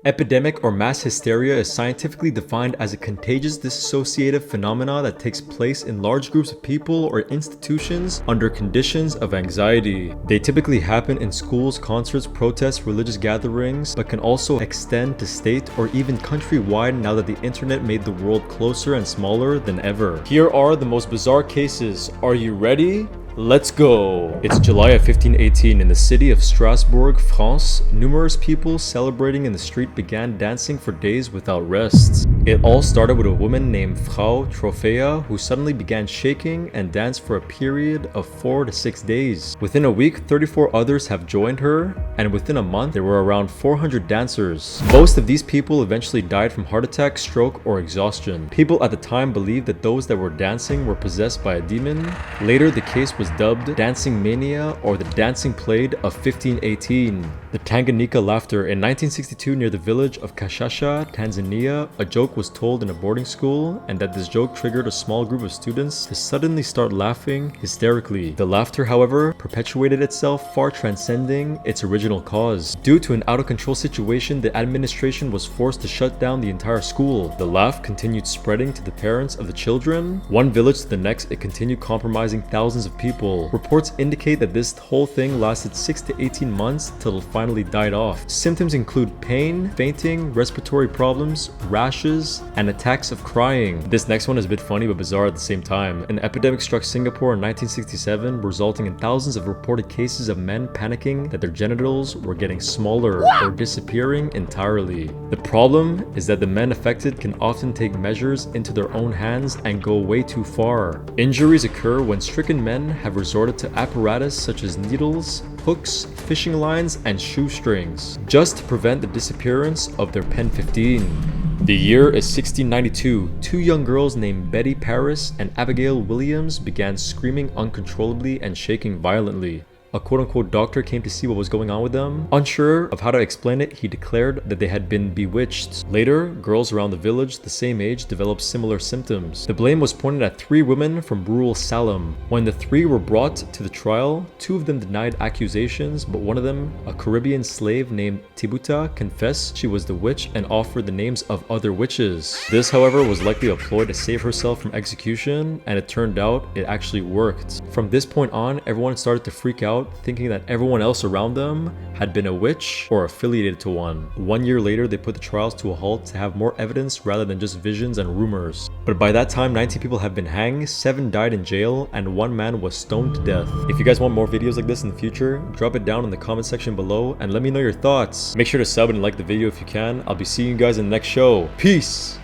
Epidemic or mass hysteria is scientifically defined as a contagious dissociative phenomena that takes place in large groups of people or institutions under conditions of anxiety. They typically happen in schools, concerts, protests, religious gatherings, but can also extend to state or even countrywide now that the internet made the world closer and smaller than ever. Here are the most bizarre cases. Are you ready? Let's go! It's July of 1518 in the city of Strasbourg, France. Numerous people celebrating in the street began dancing for days without rest. It all started with a woman named Frau Trophea who suddenly began shaking and danced for a period of 4 to 6 days. Within a week, 34 others have joined her, and within a month, there were around 400 dancers. Most of these people eventually died from heart attack, stroke, or exhaustion. People at the time believed that those that were dancing were possessed by a demon. Later, the case was dubbed Dancing Mania or the Dancing Plague of 1518. The Tanganyika laughter. In 1962, near the village of Kashasha, Tanzania, a joke was told in a boarding school, and that this joke triggered a small group of students to suddenly start laughing hysterically. The laughter, however, perpetuated itself, far transcending its original cause. Due to an out-of-control situation, the administration was forced to shut down the entire school. The laugh continued spreading to the parents of the children. One village to the next, it continued compromising thousands of people. Reports indicate that this whole thing lasted 6 to 18 months till it finally died off. Symptoms include pain, fainting, respiratory problems, rashes, and attacks of crying. This next one is a bit funny but bizarre at the same time. An epidemic struck Singapore in 1967, resulting in thousands of reported cases of men panicking that their genitals were getting smaller or disappearing entirely. The problem is that the men affected can often take measures into their own hands and go way too far. Injuries occur when stricken men have resorted to apparatus such as needles, hooks, fishing lines, and shoestrings, just to prevent the disappearance of their pen 15. The year is 1692. Two young girls named Betty Paris and Abigail Williams began screaming uncontrollably and shaking violently. A quote-unquote doctor came to see what was going on with them. Unsure of how to explain it, he declared that they had been bewitched. Later, girls around the village the same age developed similar symptoms. The blame was pointed at 3 women from rural Salem. When the 3 were brought to the trial, 2 of them denied accusations, but one of them, a Caribbean slave named Tibuta, confessed she was the witch and offered the names of other witches. This, however, was likely a ploy to save herself from execution, and it turned out it actually worked. From this point on, everyone started to freak out, thinking that everyone else around them had been a witch or affiliated to one. 1 year later, they put the trials to a halt to have more evidence rather than just visions and rumors. But by that time, 19 people have been hanged, 7 died in jail, and 1 man was stoned to death. If you guys want more videos like this in the future, drop it down in the comment section below and let me know your thoughts. Make sure to sub and like the video if you can. I'll be seeing you guys in the next show. Peace!